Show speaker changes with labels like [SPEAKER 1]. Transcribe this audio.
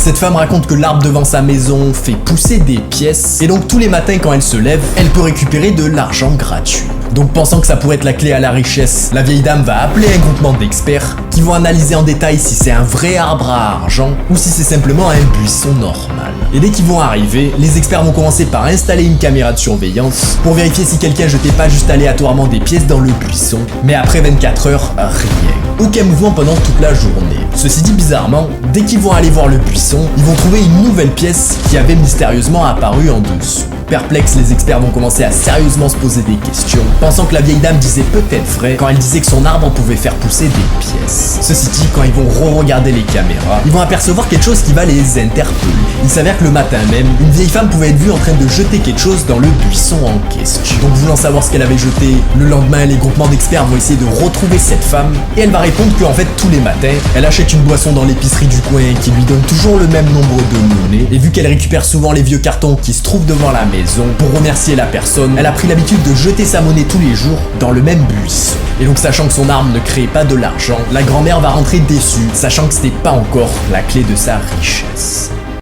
[SPEAKER 1] Cette femme raconte que l'arbre devant sa maison fait pousser des pièces, et donc tous les matins quand elle se lève, elle peut récupérer de l'argent gratuit. Donc pensant que ça pourrait être la clé à la richesse, la vieille dame va appeler un groupement d'experts qui vont analyser en détail si c'est un vrai arbre à argent ou si c'est simplement un buisson normal. Et dès qu'ils vont arriver, les experts vont commencer par installer une caméra de surveillance pour vérifier si quelqu'un jetait pas juste aléatoirement des pièces dans le buisson, mais après 24 heures, rien. Aucun mouvement pendant toute la journée. Ceci dit, bizarrement, dès qu'ils vont aller voir le buisson, ils vont trouver une nouvelle pièce qui avait mystérieusement apparu en dessous. Perplexes, les experts vont commencer à sérieusement se poser des questions, pensant que la vieille dame disait peut-être vrai quand elle disait que son arbre pouvait faire pousser des pièces. Ceci dit, quand ils vont re-regarder les caméras, ils vont apercevoir quelque chose qui va les interpeller. Il s'avère que le matin même, une vieille femme pouvait être vue en train de jeter quelque chose dans le buisson en question. Donc voulant savoir ce qu'elle avait jeté, le lendemain, les groupements d'experts vont essayer de retrouver cette femme, et elle va répondre qu'en fait, tous les matins, elle achète une boisson dans l'épicerie du coin qui lui donne toujours le même nombre de monnaies, et vu qu'elle récupère souvent les vieux cartons qui se trouvent devant la maison, pour remercier la personne, elle a pris l'habitude de jeter sa monnaie tous les jours dans le même buisson. Et donc sachant que son arbre ne créait pas de l'argent, la grand-mère va rentrer déçue, sachant que c'était pas encore la clé de sa richesse.